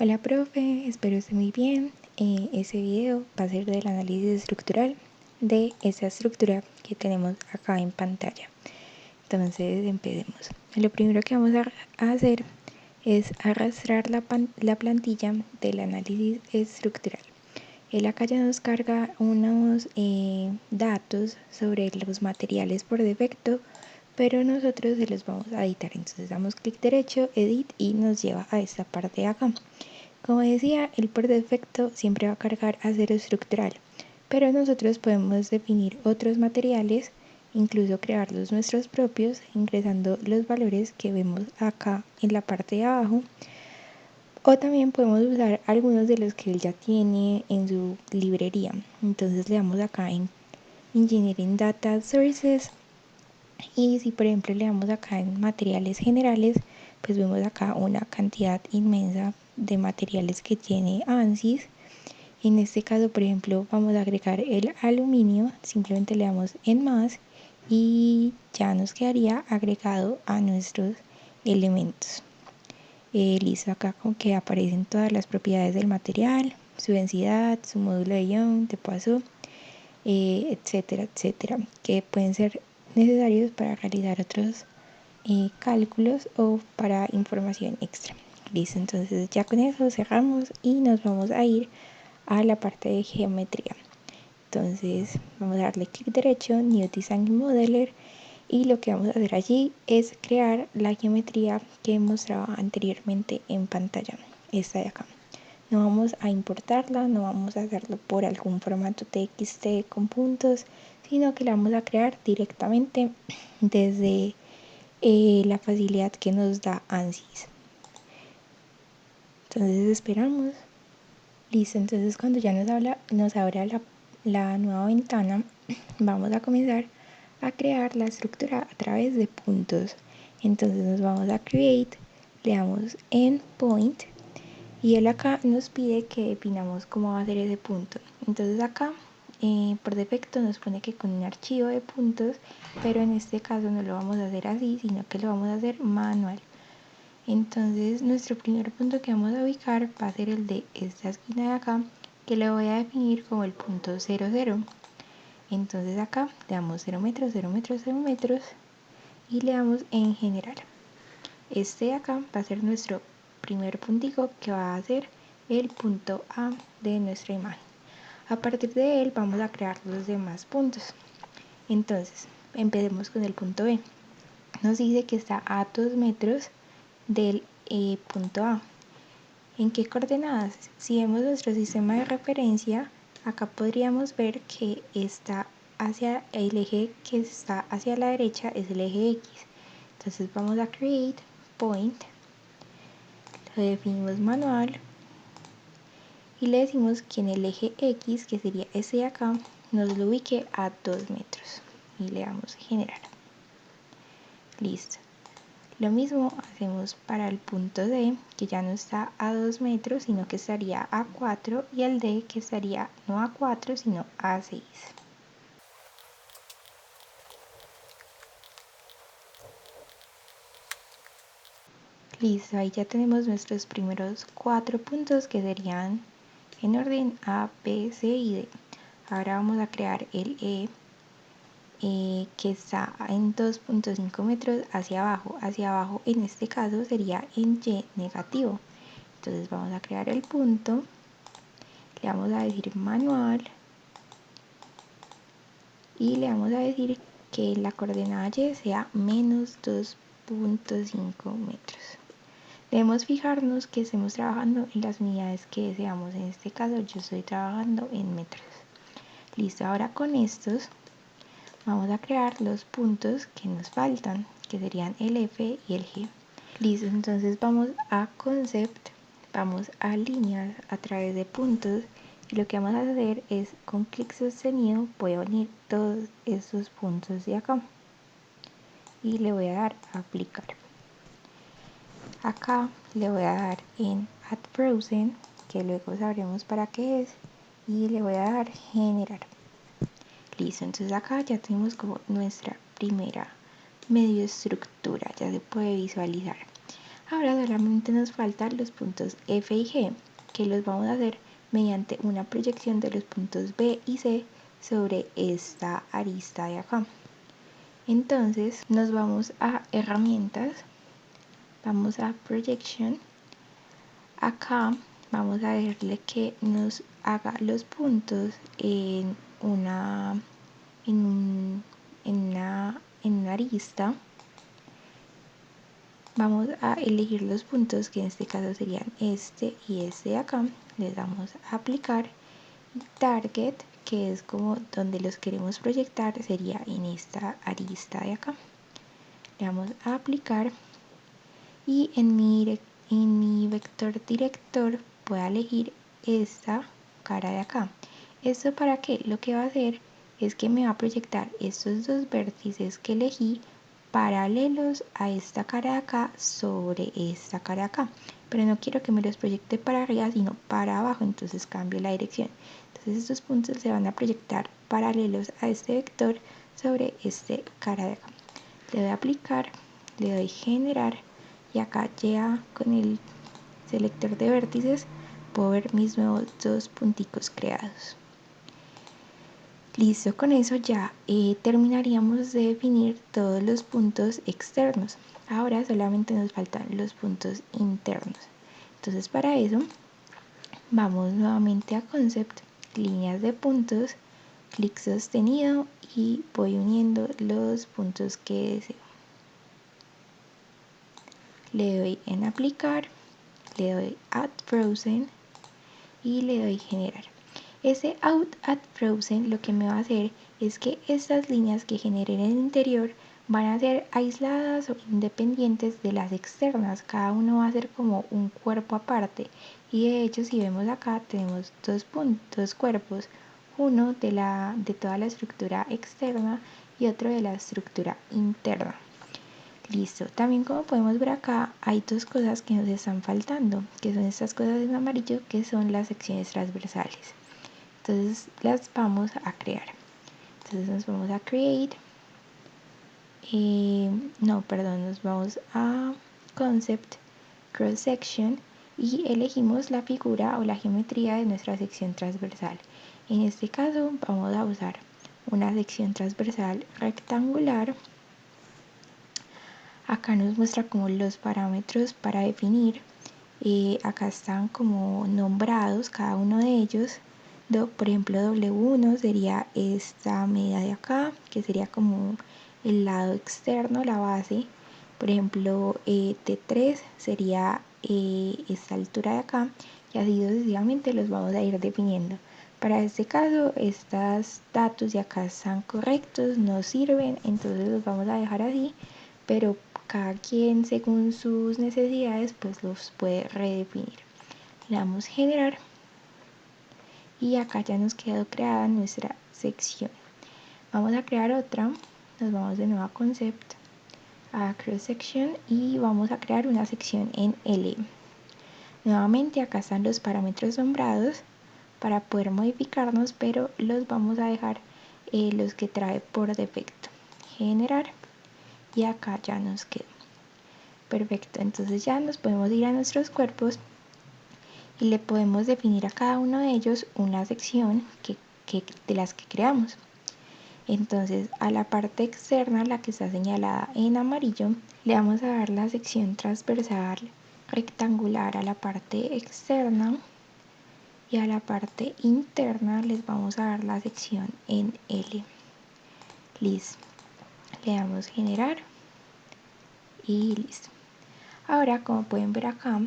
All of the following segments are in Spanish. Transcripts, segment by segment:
Hola profe, espero esté muy bien. Ese video va a ser del análisis estructural de esa estructura que tenemos acá en pantalla. Entonces empecemos. Lo primero que vamos a hacer es arrastrar la plantilla del análisis estructural. Él acá ya nos carga unos datos sobre los materiales por defecto, pero nosotros se los vamos a editar. Entonces damos clic derecho, edit, y nos lleva a esta parte de acá. Como decía, él por defecto siempre va a cargar acero estructural, pero nosotros podemos definir otros materiales, incluso crearlos nuestros propios, ingresando los valores que vemos acá en la parte de abajo, o también podemos usar algunos de los que él ya tiene en su librería. Entonces le damos acá en Engineering Data Sources, y si por ejemplo le damos acá en materiales generales, pues vemos acá una cantidad inmensa de materiales que tiene ANSYS. En este caso, por ejemplo, vamos a agregar el aluminio, simplemente le damos en más y ya nos quedaría agregado a nuestros elementos. Listo, acá con que aparecen todas las propiedades del material, su densidad, su módulo de Young, de Poisson, etcétera, etcétera, que pueden ser necesarios para realizar otros cálculos o para información extra. Listo, entonces ya con eso cerramos y nos vamos a ir a la parte de geometría. Entonces vamos a darle clic derecho, New Design Modeler, y lo que vamos a hacer allí es crear la geometría que mostraba anteriormente en pantalla, esta de acá. No vamos a importarla, no vamos a hacerlo por algún formato TXT con puntos, sino que la vamos a crear directamente desde la facilidad que nos da ANSYS. Entonces esperamos. Listo, entonces cuando ya nos abra la nueva ventana, vamos a comenzar a crear la estructura a través de puntos. Entonces nos vamos a Create, le damos en Point, y él acá nos pide que definamos cómo va a ser ese punto. Entonces acá por defecto nos pone que con un archivo de puntos, pero en este caso no lo vamos a hacer así, sino que lo vamos a hacer manual. Entonces nuestro primer punto que vamos a ubicar va a ser el de esta esquina de acá, que lo voy a definir como el punto 00. Entonces acá le damos 0 metros, 0 metros, 0 metros y le damos en general. Este de acá va a ser nuestro primer puntico, que va a ser el punto A de nuestra imagen. A partir de él vamos a crear los demás puntos. Entonces empecemos con el punto B. Nos dice que está a 2 metros del punto A. ¿En qué coordenadas? Si vemos nuestro sistema de referencia, acá podríamos ver que está hacia el eje que está hacia la derecha, es el eje X. Entonces vamos a Create, Point, lo definimos manual y le decimos que en el eje X, que sería ese de acá, nos lo ubique a 2 metros y le damos generar. Listo. Lo mismo hacemos para el punto D, que ya no está a 2 metros, sino que estaría a 4, y el D, que estaría no a 4, sino a 6. Listo, ahí ya tenemos nuestros primeros 4 puntos, que serían en orden A, B, C y D. Ahora vamos a crear el E, que está en 2.5 metros hacia abajo. Hacia abajo en este caso sería en Y negativo. Entonces vamos a crear el punto, le vamos a decir manual y le vamos a decir que la coordenada Y sea menos 2.5 metros. Debemos fijarnos que estemos trabajando en las unidades que deseamos. En este caso yo estoy trabajando en metros. Listo, ahora con estos vamos a crear los puntos que nos faltan, que serían el F y el G. Listo, entonces vamos a Concept, vamos a líneas a través de puntos, y lo que vamos a hacer es con clic sostenido voy a unir todos estos puntos de acá y le voy a dar a aplicar. Acá le voy a dar en Add Frozen, que luego sabremos para qué es, y le voy a dar generar. Listo, entonces acá ya tenemos como nuestra primera medio estructura, ya se puede visualizar. Ahora solamente nos faltan los puntos F y G, que los vamos a hacer mediante una proyección de los puntos B y C sobre esta arista de acá. Entonces nos vamos a herramientas, vamos a projection, acá vamos a decirle que nos haga los puntos en una arista. Vamos a elegir los puntos, que en este caso serían este y este de acá. Les damos a aplicar. Y target, que es como donde los queremos proyectar, sería en esta arista de acá. Le damos a aplicar. Y en mi vector director voy a elegir esta cara de acá. ¿Esto para qué? Lo que va a hacer es que me va a proyectar estos dos vértices que elegí paralelos a esta cara de acá sobre esta cara de acá. Pero no quiero que me los proyecte para arriba, sino para abajo, entonces cambio la dirección. Entonces estos puntos se van a proyectar paralelos a este vector sobre este cara de acá. Le doy a aplicar, le doy generar y acá ya con el selector de vértices puedo ver mis nuevos dos punticos creados. Listo, con eso ya terminaríamos de definir todos los puntos externos. Ahora solamente nos faltan los puntos internos. Entonces para eso vamos nuevamente a concept, líneas de puntos, clic sostenido y voy uniendo los puntos que deseo. Le doy en aplicar, le doy add frozen y le doy generar. Ese add frozen lo que me va a hacer es que estas líneas que generen en el interior van a ser aisladas o independientes de las externas. Cada uno va a ser como un cuerpo aparte. Y de hecho, si vemos acá, tenemos dos cuerpos. Uno de toda la estructura externa y otro de la estructura interna. Listo, también como podemos ver acá hay dos cosas que nos están faltando, que son estas cosas en amarillo, que son las secciones transversales. Entonces las vamos a crear. Entonces nos vamos a create, nos vamos a concept, cross section y elegimos la figura o la geometría de nuestra sección transversal. En este caso vamos a usar una sección transversal rectangular. Acá nos muestra como los parámetros para definir. Acá están como nombrados cada uno de ellos. Por ejemplo, W1 sería esta medida de acá, que sería como el lado externo, la base. Por ejemplo, T3 sería esta altura de acá, y así sucesivamente los vamos a ir definiendo. Para este caso, estos datos de acá están correctos, nos sirven, entonces los vamos a dejar así, pero cada quien según sus necesidades pues los puede redefinir. Le damos generar y acá ya nos quedó creada nuestra sección. Vamos a crear otra, nos vamos de nuevo a concept, a cross section y vamos a crear una sección en L. Nuevamente acá están los parámetros nombrados para poder modificarnos, pero los vamos a dejar los que trae por defecto. Generar y acá ya nos quedó. Perfecto, entonces ya nos podemos ir a nuestros cuerpos y le podemos definir a cada uno de ellos una sección de las que creamos. Entonces a la parte externa, la que está señalada en amarillo, le vamos a dar la sección transversal rectangular a la parte externa y a la parte interna les vamos a dar la sección en L. Listo, le damos generar y listo. Ahora, como pueden ver acá,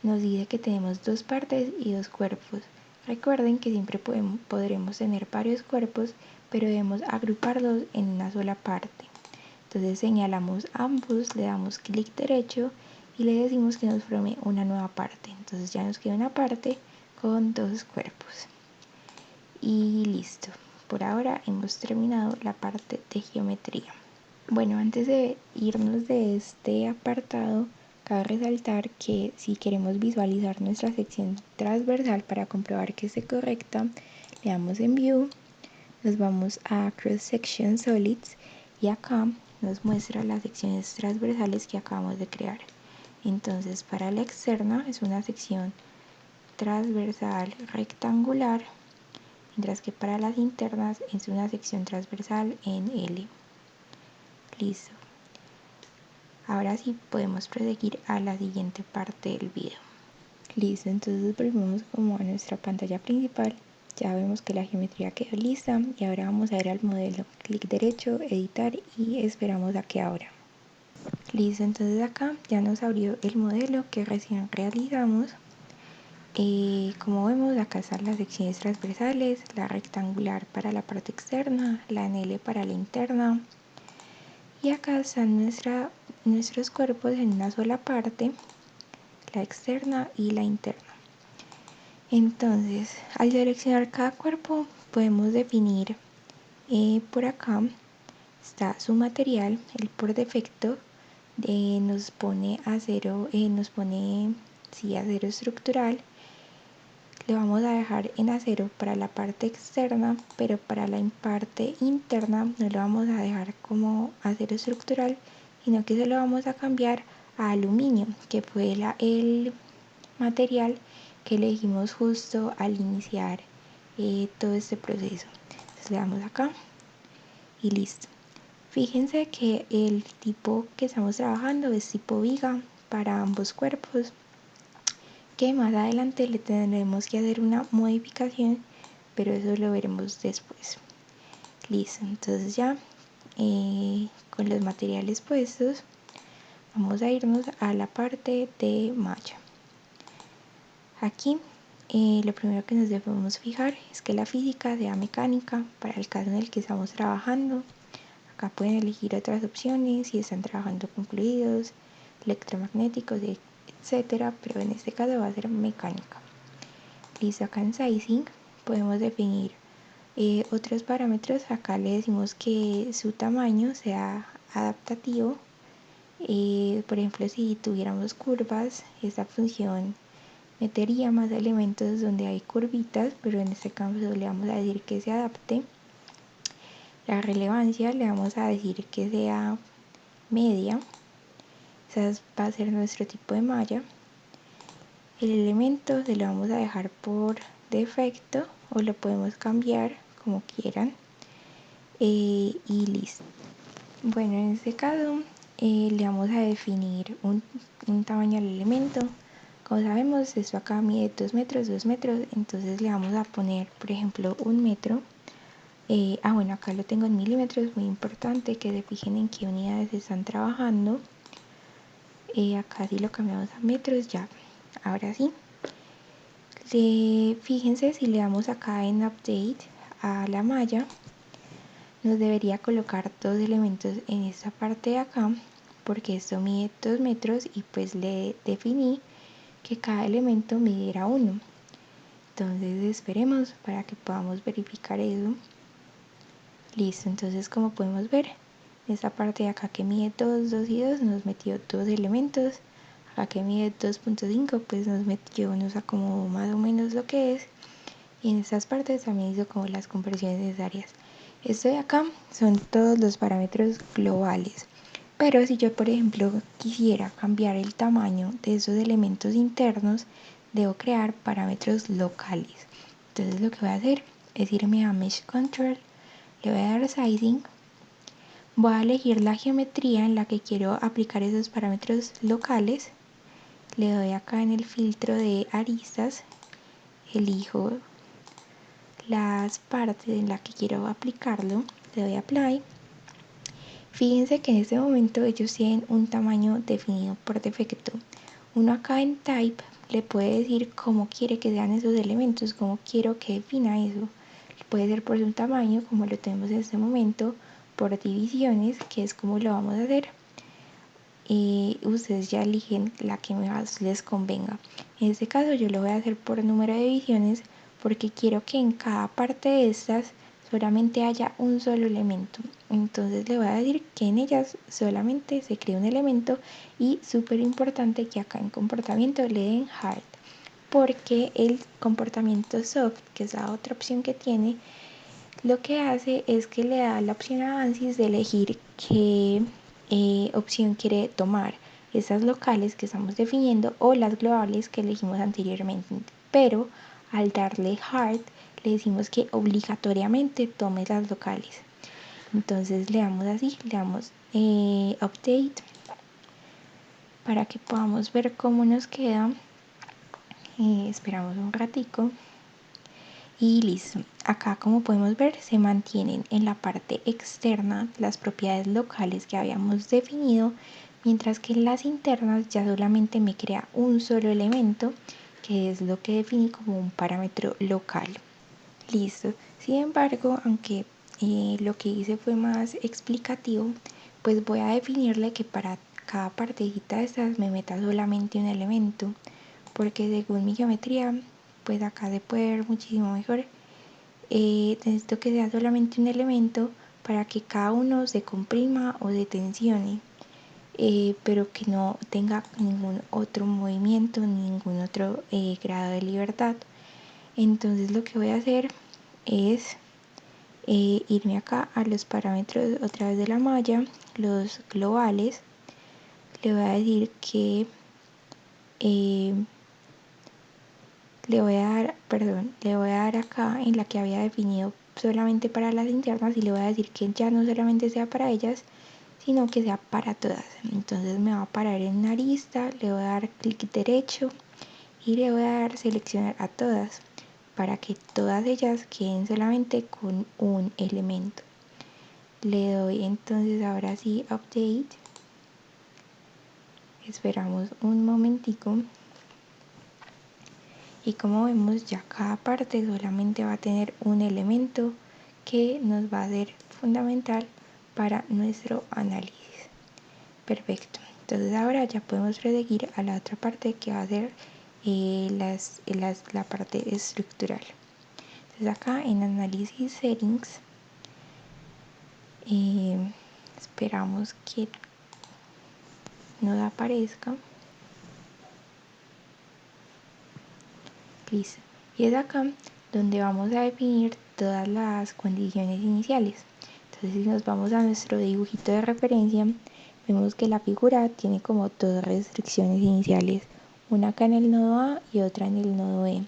nos dice que tenemos dos partes y dos cuerpos. Recuerden que siempre podremos tener varios cuerpos, pero debemos agruparlos en una sola parte. Entonces señalamos ambos, le damos clic derecho y le decimos que nos forme una nueva parte. Entonces ya nos queda una parte con dos cuerpos. Y listo. Por ahora hemos terminado la parte de geometría. Bueno, antes de irnos de este apartado, cabe resaltar que si queremos visualizar nuestra sección transversal para comprobar que esté correcta, le damos en View, nos vamos a Cross Section Solids y acá nos muestra las secciones transversales que acabamos de crear. Entonces para la externa es una sección transversal rectangular, mientras que para las internas es una sección transversal en L. Listo. Ahora sí podemos proseguir a la siguiente parte del video. Listo, entonces volvemos como a nuestra pantalla principal. Ya vemos que la geometría quedó lista y ahora vamos a ir al modelo. Clic derecho, editar y esperamos a que abra. Listo, entonces acá ya nos abrió el modelo que recién realizamos. Como vemos, acá están las secciones transversales, la rectangular para la parte externa, la en L para la interna. Y acá están nuestros cuerpos en una sola parte, la externa y la interna. Entonces, al seleccionar cada cuerpo, podemos definir por acá está su material. El por defecto nos pone acero, acero estructural. Le vamos a dejar en acero para la parte externa, pero para la parte interna no lo vamos a dejar como acero estructural, sino que se lo vamos a cambiar a aluminio, que fue el material que elegimos justo al iniciar todo este proceso. Entonces le damos acá y listo. Fíjense que el tipo que estamos trabajando es tipo viga para ambos cuerpos, que más adelante le tendremos que hacer una modificación, pero eso lo veremos después. Listo, entonces ya con los materiales puestos vamos a irnos a la parte de malla. Aquí lo primero que nos debemos fijar es que la física sea mecánica para el caso en el que estamos trabajando. Acá pueden elegir otras opciones si están trabajando con fluidos, electromagnéticos, etcétera, pero en este caso va a ser mecánica. Listo, acá en sizing podemos definir otros parámetros. Acá le decimos que su tamaño sea adaptativo. Por ejemplo, si tuviéramos curvas, esta función metería más elementos donde hay curvitas, pero en este caso le vamos a decir que se adapte. La relevancia le vamos a decir que sea media. Esa va a ser nuestro tipo de malla. El elemento se lo vamos a dejar por defecto o lo podemos cambiar como quieran. Y listo. Bueno, en este caso le vamos a definir un tamaño al elemento. Como sabemos, esto acá mide 2 metros, 2 metros, entonces le vamos a poner, por ejemplo, 1 metro. Bueno, acá lo tengo en milímetros, muy importante que se fijen en qué unidades están trabajando. Acá si lo cambiamos a metros, ya, ahora sí. Fíjense si le damos acá en Update a la malla, nos debería colocar dos elementos en esta parte de acá, porque esto mide 2 metros y pues le definí que cada elemento midiera 1. Entonces esperemos para que podamos verificar eso. Listo, entonces como podemos ver, esta parte de acá que mide 2, 2 y 2 nos metió dos elementos. Acá que mide 2.5 pues nos acomodó más o menos lo que es. Y en estas partes también hizo como las conversiones necesarias. Esto de acá son todos los parámetros globales. Pero si yo por ejemplo quisiera cambiar el tamaño de esos elementos internos, debo crear parámetros locales. Entonces lo que voy a hacer es irme a Mesh Control, le voy a dar Sizing, voy a elegir la geometría en la que quiero aplicar esos parámetros locales, le doy acá en el filtro de aristas, elijo las partes en las que quiero aplicarlo, le doy Apply. Fíjense que en este momento ellos tienen un tamaño definido por defecto. Uno acá en Type le puede decir cómo quiere que sean esos elementos, cómo quiero que defina eso. Puede ser por su tamaño, como lo tenemos en este momento, por divisiones, que es como lo vamos a hacer. Ustedes ya eligen la que más les convenga. En este caso yo lo voy a hacer por número de divisiones porque quiero que en cada parte de estas solamente haya un solo elemento. Entonces le voy a decir que en ellas solamente se crea un elemento y súper importante que acá en comportamiento le den hard, porque el comportamiento soft, que es la otra opción que tiene, lo que hace es que le da la opción a ANSYS de elegir qué opción quiere tomar. esas locales que estamos definiendo o las globales que elegimos anteriormente. Pero al darle hard, le decimos que obligatoriamente tome las locales. Entonces le damos así, le damos update para que podamos ver cómo nos queda. Esperamos un ratico y listo. Acá, como podemos ver, se mantienen en la parte externa las propiedades locales que habíamos definido, mientras que en las internas ya solamente me crea un solo elemento, que es lo que definí como un parámetro local. Listo. Sin embargo, aunque lo que hice fue más explicativo, pues voy a definirle que para cada partecita de estas me meta solamente un elemento, porque según mi geometría, pues acá se puede ver muchísimo mejor. Necesito que sea solamente un elemento para que cada uno se comprima o se tensione, pero que no tenga ningún otro movimiento, ningún otro grado de libertad. Entonces lo que voy a hacer es irme acá a los parámetros otra vez de la malla, los globales. Le voy a decir que le voy a dar acá en la que había definido solamente para las internas, y le voy a decir que ya no solamente sea para ellas, sino que sea para todas. Entonces me va a parar en una lista, le voy a dar clic derecho y le voy a dar seleccionar a todas, para que todas ellas queden solamente con un elemento. Le doy entonces ahora sí update, esperamos un momentico y como vemos ya cada parte solamente va a tener un elemento que nos va a ser fundamental para nuestro análisis. Perfecto, entonces ahora ya podemos proseguir a la otra parte, que va a ser la parte estructural. Entonces acá en análisis settings esperamos que nos aparezca. Listo. Y es acá donde vamos a definir todas las condiciones iniciales. Entonces, si nos vamos a nuestro dibujito de referencia, vemos que la figura tiene como dos restricciones iniciales, una acá en el nodo A y otra en el nodo B.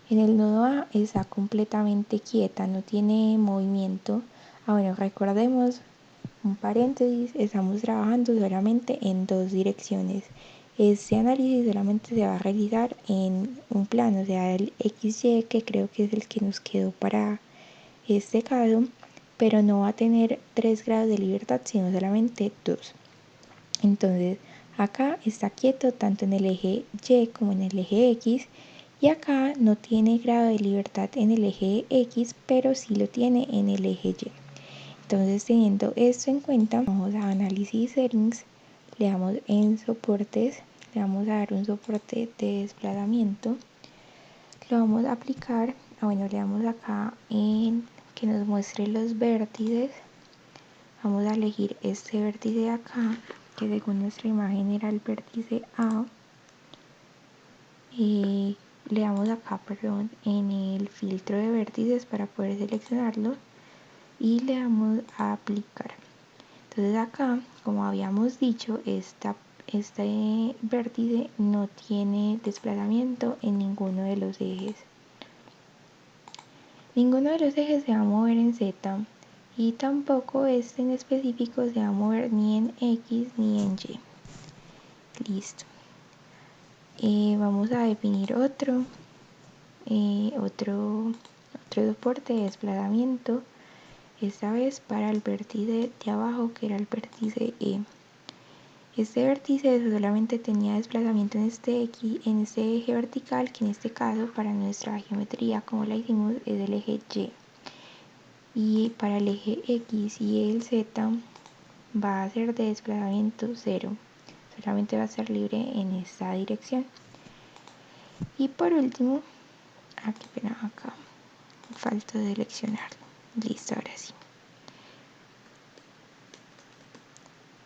En el nodo A está completamente quieta, no tiene movimiento. Bueno, recordemos, un paréntesis, estamos trabajando solamente en dos direcciones. Este análisis solamente se va a realizar en un plano, o sea, el XY, que creo que es el que nos quedó para este caso, pero no va a tener 3 grados de libertad, sino solamente 2. Entonces, acá está quieto tanto en el eje Y como en el eje X, y acá no tiene grado de libertad en el eje X, pero sí lo tiene en el eje Y. Entonces, teniendo esto en cuenta, vamos a análisis settings, le damos en soportes, le vamos a dar un soporte de desplazamiento, lo vamos a aplicar, le damos acá en que nos muestre los vértices, vamos a elegir este vértice de acá, que según nuestra imagen era el vértice A, y le damos acá, en el filtro de vértices para poder seleccionarlo, y le damos a aplicar. Entonces acá, como habíamos dicho, este vértice no tiene desplazamiento en ninguno de los ejes. Ninguno de los ejes se va a mover en Z, y tampoco este en específico se va a mover ni en X ni en Y. Listo. Vamos a definir otro soporte de desplazamiento, esta vez para el vértice de abajo, que era el vértice E. Este vértice solamente tenía desplazamiento en este eje vertical, que en este caso para nuestra geometría, como la hicimos, es el eje Y. Y para el eje X y el Z va a ser de desplazamiento 0. Solamente va a ser libre en esta dirección. Y por último, acá falta seleccionarlo. Listo, ahora sí.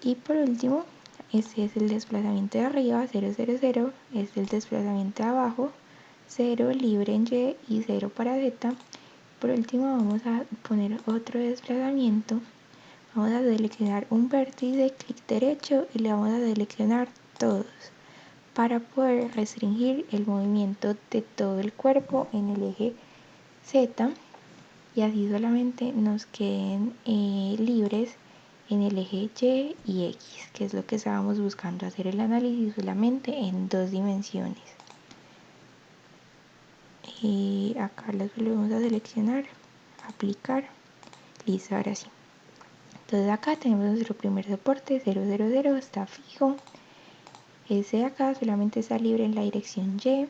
Y por último, este es el desplazamiento de arriba, 0, 0, 0. Este es el desplazamiento de abajo, 0 libre en Y y 0 para Z. Por último, vamos a poner otro desplazamiento. Vamos a seleccionar un vértice, clic derecho, y le vamos a seleccionar todos, para poder restringir el movimiento de todo el cuerpo en el eje Z y así solamente nos queden libres en el eje Y y X, que es lo que estábamos buscando, hacer el análisis solamente en 2 dimensiones. Y acá las volvemos a seleccionar, aplicar, listo, ahora sí. Entonces acá tenemos nuestro primer soporte, 0, 0, 0, está fijo. Ese de acá solamente está libre en la dirección Y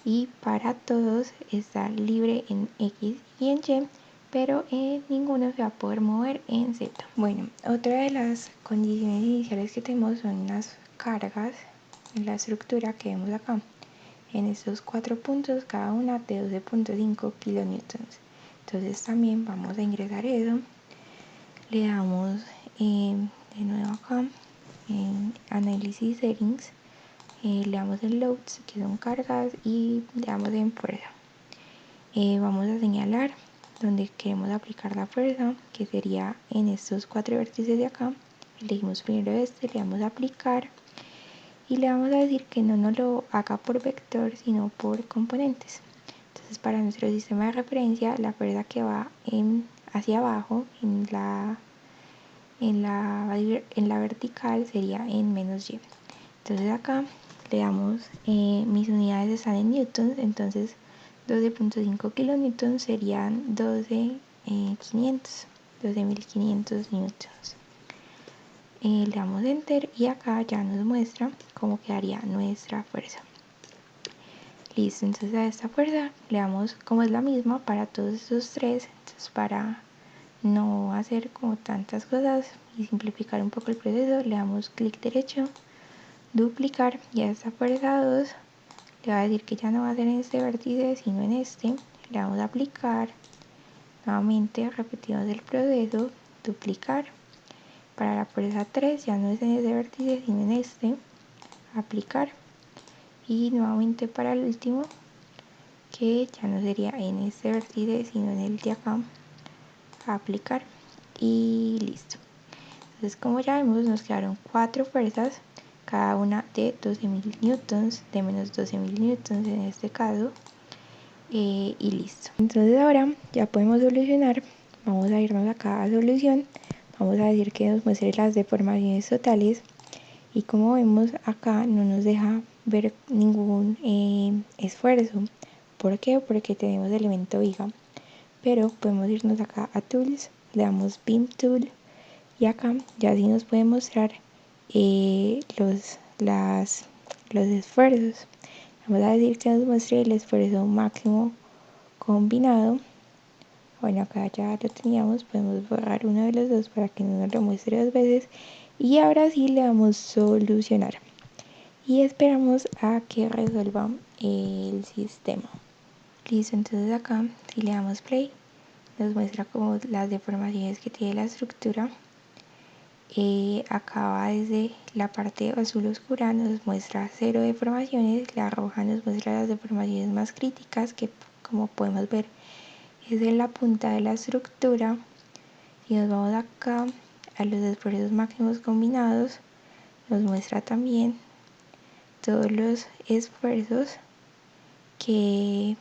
y para todos está libre en X y en Y, pero ninguno se va a poder mover en Z. Bueno, otra de las condiciones iniciales que tenemos son las cargas en la estructura que vemos acá. En estos 4 puntos, cada una de 12.5 kilonewtons. Entonces también vamos a ingresar eso. Le damos de nuevo acá en Analysis Settings. Le damos en Loads, que son cargas, y le damos en fuerza. Vamos a señalar donde queremos aplicar la fuerza, que sería en estos 4 vértices de acá. Elegimos primero este, le damos a aplicar y le vamos a decir que no nos lo haga por vector, sino por componentes. Entonces, para nuestro sistema de referencia, la fuerza que va hacia abajo en la vertical sería en menos Y. Entonces acá le damos, mis unidades están en newtons, entonces 12.5 kilonewtons serían 12.500 newtons. Le damos enter y acá ya nos muestra cómo quedaría nuestra fuerza. Listo, entonces a esta fuerza le damos, como es la misma para todos estos tres, entonces para no hacer como tantas cosas y simplificar un poco el proceso, le damos clic derecho, duplicar, y a esta fuerza 2 le va a decir que ya no va a ser en este vértice sino en este. Le damos a aplicar, nuevamente repetimos el proceso, duplicar. Para la fuerza 3 ya no es en ese vértice sino en este, aplicar, y nuevamente para el último, que ya no sería en este vértice sino en el de acá, aplicar, y listo. Entonces, como ya vemos, nos quedaron 4 fuerzas, cada una de 12.000 newtons, de menos 12.000 newtons en este caso, y listo. Entonces ahora ya podemos solucionar. Vamos a irnos acá a solución, vamos a decir que nos muestre las deformaciones totales, y como vemos acá no nos deja ver ningún esfuerzo. ¿Por qué? Porque tenemos elemento viga, pero podemos irnos acá a Tools, le damos Beam Tool, y acá ya sí nos puede mostrar los esfuerzos. Vamos a decir que nos muestre el esfuerzo máximo combinado. Bueno, acá ya lo teníamos, podemos borrar uno de los dos para que no nos lo muestre 2 veces. Y ahora sí le damos solucionar. Y esperamos a que resuelva el sistema. Listo, entonces acá si le damos play, nos muestra como las deformaciones que tiene la estructura. Acá va desde la parte azul oscura, nos muestra 0 deformaciones, la roja nos muestra las deformaciones más críticas, que como podemos ver es en la punta de la estructura. Si nos vamos acá a los esfuerzos máximos combinados, nos muestra también todos los esfuerzos que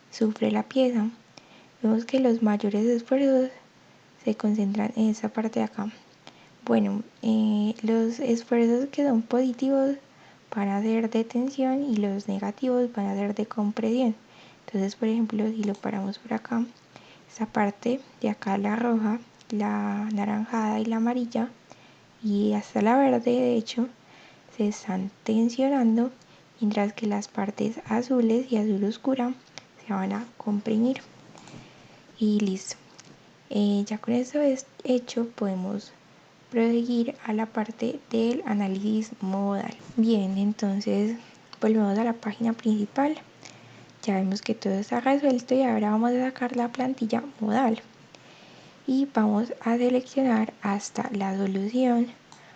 sufre la pieza. Vemos que los mayores esfuerzos se concentran en esta parte de acá. Bueno, los esfuerzos que son positivos van a ser de tensión y los negativos van a ser de compresión. Entonces, por ejemplo, si lo paramos por acá, esta parte de acá, la roja, la naranjada y la amarilla, y hasta la verde, de hecho, se están tensionando, mientras que las partes azules y azul oscura se van a comprimir. Y listo. Ya con eso hecho, podemos proseguir a la parte del análisis modal. Bien, entonces volvemos a la página principal. Ya vemos que todo está resuelto y ahora vamos a sacar la plantilla modal. Y vamos a seleccionar hasta la solución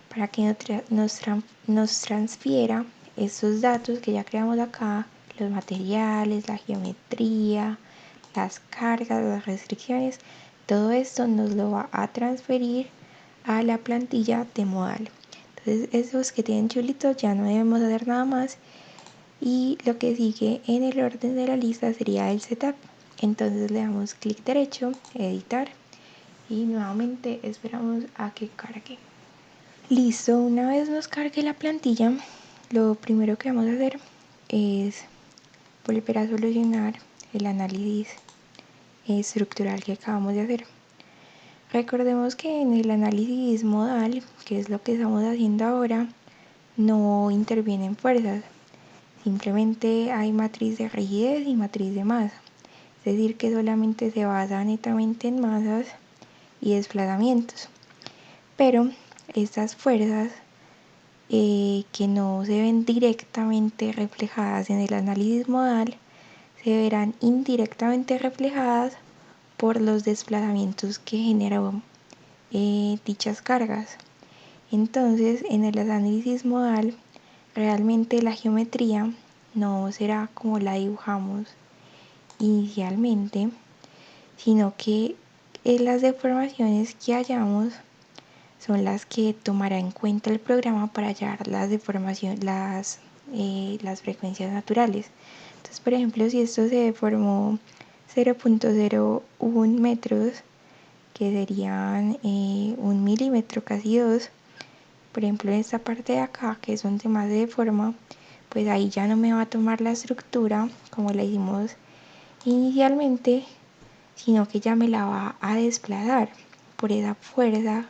para que nos transfiera estos datos que ya creamos acá, los materiales, la geometría, las cargas, las restricciones. Todo esto nos lo va a transferir a la plantilla de modal. Entonces esos que tienen chulitos ya no debemos hacer nada más. Y lo que sigue en el orden de la lista sería el setup. Entonces le damos clic derecho, editar, y nuevamente esperamos a que cargue. Listo, una vez nos cargue la plantilla, lo primero que vamos a hacer es volver a solucionar el análisis estructural que acabamos de hacer. Recordemos que en el análisis modal, que es lo que estamos haciendo ahora, no intervienen fuerzas, simplemente hay matriz de rigidez y matriz de masa, es decir que solamente se basa netamente en masas y desplazamientos. Pero estas fuerzas que no se ven directamente reflejadas en el análisis modal, se verán indirectamente reflejadas por los desplazamientos que generan dichas cargas. Entonces, en el análisis modal, realmente la geometría no será como la dibujamos inicialmente, sino que las deformaciones que hallamos son las que tomará en cuenta el programa para hallar las deformaciones, las frecuencias naturales. Entonces, por ejemplo, si esto se deformó 0.01 metros, que serían 1 milímetro, casi 2, por ejemplo, en esta parte de acá, que es donde más se deforma, pues ahí ya no me va a tomar la estructura como la hicimos inicialmente, sino que ya me la va a desplazar por esa fuerza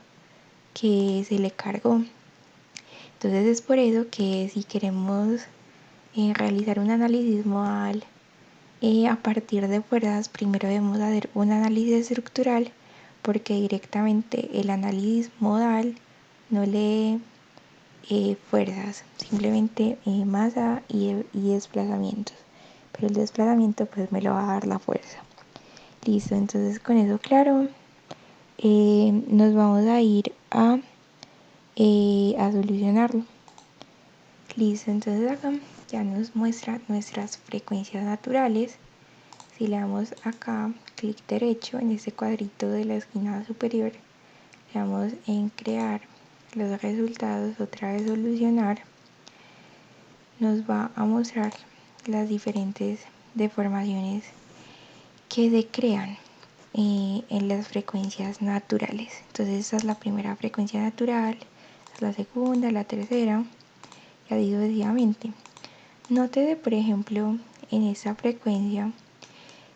que se le cargó. Entonces es por eso que si queremos realizar un análisis modal a partir de fuerzas, primero debemos hacer un análisis estructural, porque directamente el análisis modal no lee fuerzas, simplemente masa y desplazamientos, pero el desplazamiento pues me lo va a dar la fuerza. Listo, entonces con eso claro, nos vamos a ir a solucionarlo. Listo, entonces acá ya nos muestra nuestras frecuencias naturales. Si le damos acá clic derecho en este cuadrito de la esquina superior, le damos en crear los resultados, otra vez solucionar, nos va a mostrar las diferentes deformaciones que se crean en las frecuencias naturales. Entonces esta es la primera frecuencia natural, esta es la segunda, la tercera, y así sucesivamente. Nótese, por ejemplo, en esta frecuencia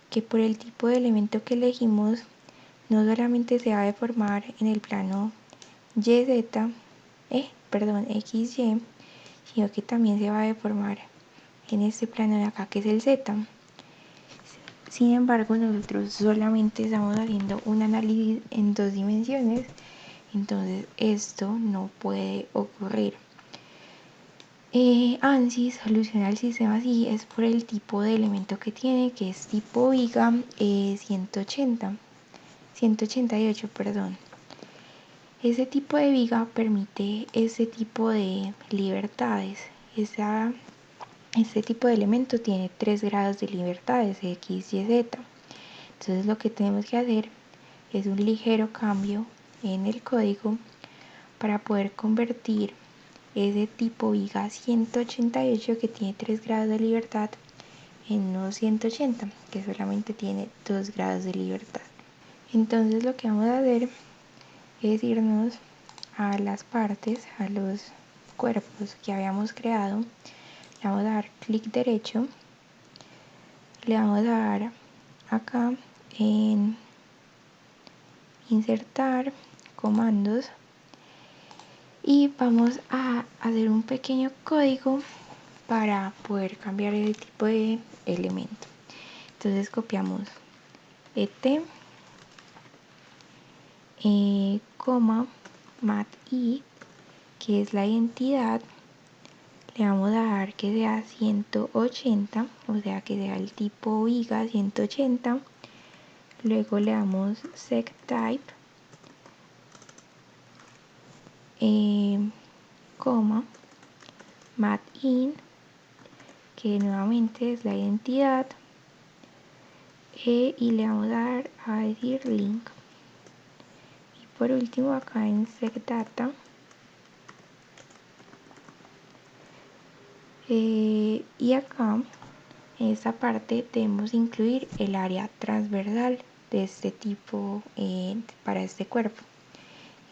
que por el tipo de elemento que elegimos, no solamente se va a deformar en el plano XY, sino que también se va a deformar en este plano de acá que es el Z. Sin embargo, nosotros solamente estamos haciendo un análisis en 2 dimensiones, entonces esto no puede ocurrir. ANSYS soluciona el sistema así es por el tipo de elemento que tiene, que es tipo viga 188, perdón. Ese tipo de viga permite ese tipo de libertades. Este tipo de elemento tiene 3 grados de libertades, X, Y, Z. Entonces lo que tenemos que hacer es un ligero cambio en el código para poder convertir ese tipo viga 188 que tiene 3 grados de libertad en unos 180 que solamente tiene 2 grados de libertad. Entonces lo que vamos a hacer es irnos a las partes, a los cuerpos que habíamos creado. Le vamos a dar clic derecho, le vamos a dar acá en insertar comandos y vamos a hacer un pequeño código para poder cambiar el tipo de elemento. Entonces copiamos et, mat i, que es la identidad, le vamos a dar que sea 180, o sea que sea el tipo viga 180, luego le damos sectype, matin, que nuevamente es la identidad, y le vamos a decir link. Y por último acá en secdata Y acá en esta parte debemos incluir el área transversal de este tipo para este cuerpo.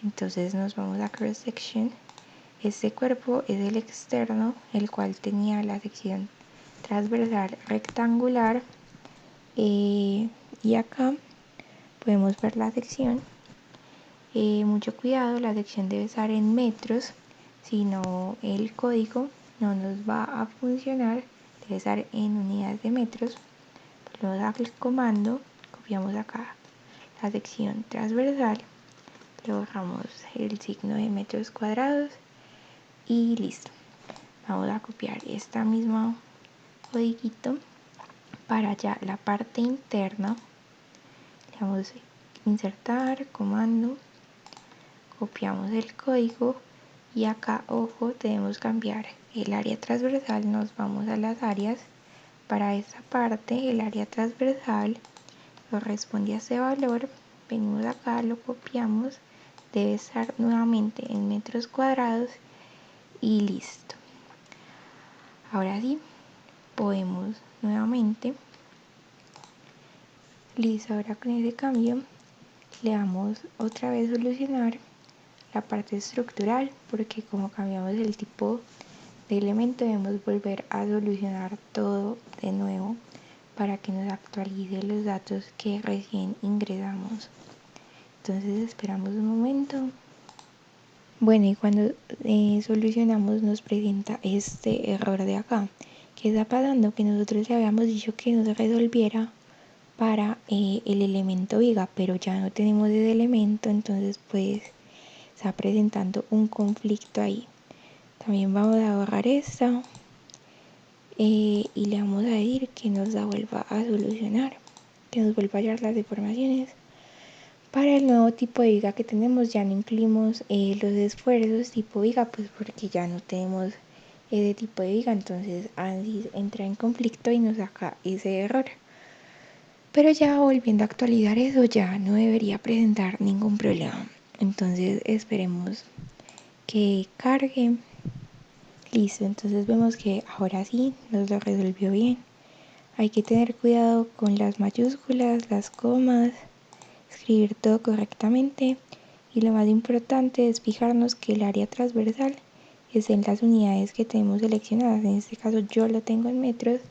Entonces nos vamos a cross section. Este cuerpo es el externo, el cual tenía la sección transversal rectangular, y acá podemos ver la sección. Mucho cuidado, la sección debe estar en metros, si no el código no nos va a funcionar, debe estar en unidades de metros. Ponemos al comando, copiamos acá la sección transversal, le borramos el signo de metros cuadrados y listo. Vamos a copiar esta misma codiguito para ya la parte interna. Le damos insertar, comando, copiamos el código y acá, ojo, debemos cambiar el área transversal. Nos vamos a las áreas. Para esta parte el área transversal corresponde a ese valor. Venimos acá, lo copiamos, debe estar nuevamente en metros cuadrados y listo. Ahora sí, podemos nuevamente, listo. Ahora con ese cambio le damos otra vez solucionar la parte estructural, porque como cambiamos el tipo de elemento debemos volver a solucionar todo de nuevo para que nos actualice los datos que recién ingresamos. Entonces esperamos un momento. Bueno, y cuando solucionamos nos presenta este error de acá. ¿Qué está pasando? Que nosotros le habíamos dicho que nos resolviera para el elemento viga, pero ya no tenemos ese elemento, entonces pues está presentando un conflicto ahí. También vamos a borrar esta y le vamos a decir que nos la vuelva a solucionar, que nos vuelva a hallar las deformaciones. Para el nuevo tipo de viga que tenemos ya no incluimos los esfuerzos tipo viga, pues porque ya no tenemos ese tipo de viga, entonces ANSYS entra en conflicto y nos saca ese error. Pero ya volviendo a actualizar eso ya no debería presentar ningún problema. Entonces esperemos que cargue. Listo, entonces vemos que ahora sí nos lo resolvió bien. Hay que tener cuidado con las mayúsculas, las comas, escribir todo correctamente, y lo más importante es fijarnos que el área transversal es en las unidades que tenemos seleccionadas. En este caso yo lo tengo en metros,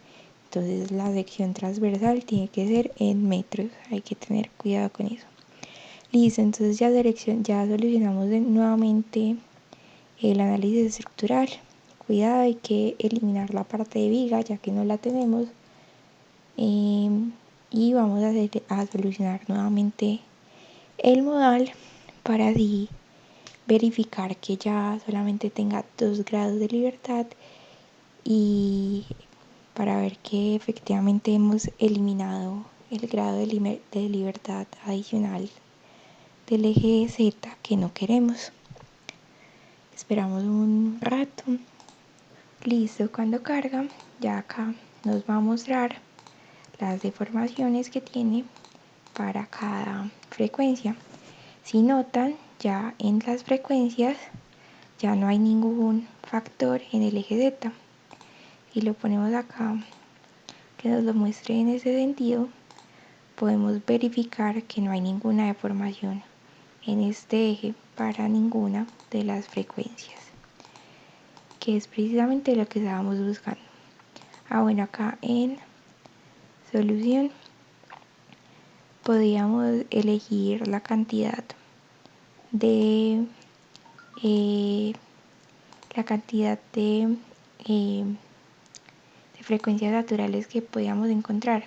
entonces la sección transversal tiene que ser en metros. Hay que tener cuidado con eso. Listo, entonces ya solucionamos nuevamente el análisis estructural. Cuidado, hay que eliminar la parte de viga ya que no la tenemos. Y vamos a solucionar nuevamente el modal para así verificar que ya solamente tenga 2 grados de libertad y para ver que efectivamente hemos eliminado el grado de libertad adicional del eje Z que no queremos. Esperamos un rato. Listo, cuando carga ya acá nos va a mostrar las deformaciones que tiene para cada frecuencia. Si notan, ya en las frecuencias ya no hay ningún factor en el eje Z, y lo ponemos acá que nos lo muestre en ese sentido. Podemos verificar que no hay ninguna deformación en este eje para ninguna de las frecuencias, que es precisamente lo que estábamos buscando. Bueno, acá en solución podríamos elegir la cantidad de frecuencias naturales que podíamos encontrar.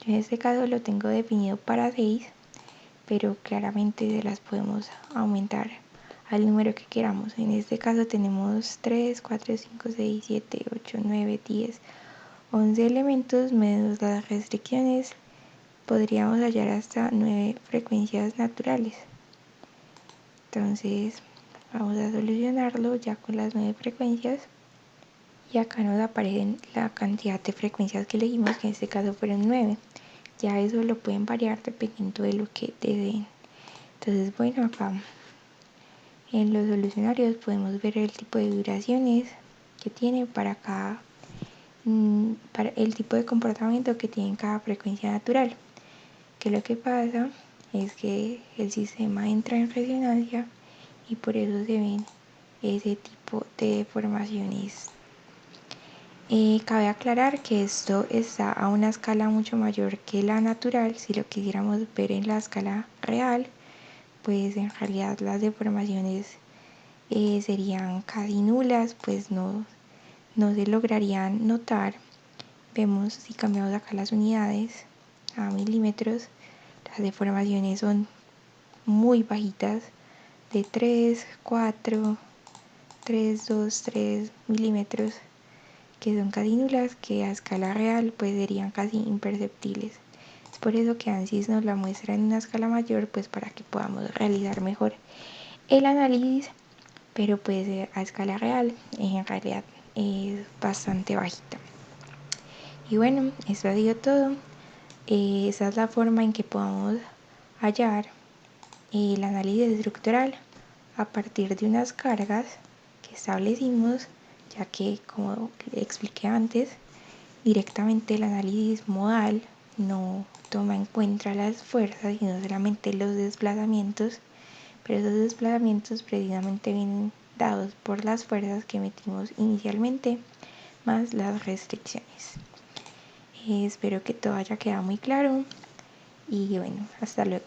Yo en este caso lo tengo definido para 6, pero claramente se las podemos aumentar al número que queramos. En este caso tenemos 3, 4, 5, 6, 7, 8, 9, 10, 11 elementos menos las restricciones. Podríamos hallar hasta 9 frecuencias naturales. Entonces vamos a solucionarlo ya con las 9 frecuencias. Y acá nos aparecen la cantidad de frecuencias que elegimos, que en este caso fueron 9. Ya eso lo pueden variar dependiendo de lo que deseen. Entonces, bueno, acá en los solucionarios podemos ver el tipo de vibraciones que tiene para cada para el tipo de comportamiento que tiene cada frecuencia natural. Que lo que pasa es que el sistema entra en resonancia y por eso se ven ese tipo de deformaciones. Cabe aclarar que esto está a una escala mucho mayor que la natural. Si lo quisiéramos ver en la escala real, pues en realidad las deformaciones serían casi nulas, pues no se lograrían notar. Vemos, si cambiamos acá las unidades a milímetros, las deformaciones son muy bajitas, de 3, 4, 3, 2, 3 milímetros, que son casi nulas, que a escala real pues serían casi imperceptibles. Es por eso que ANSYS nos la muestra en una escala mayor, pues para que podamos realizar mejor el análisis, pero pues a escala real en realidad es bastante bajita. Y bueno, eso ha sido todo. Esa es la forma en que podamos hallar el análisis estructural a partir de unas cargas que establecimos, ya que, como expliqué antes, directamente el análisis modal no toma en cuenta las fuerzas, sino solamente los desplazamientos, pero esos desplazamientos precisamente vienen dados por las fuerzas que metimos inicialmente, más las restricciones. Espero que todo haya quedado muy claro y bueno, hasta luego.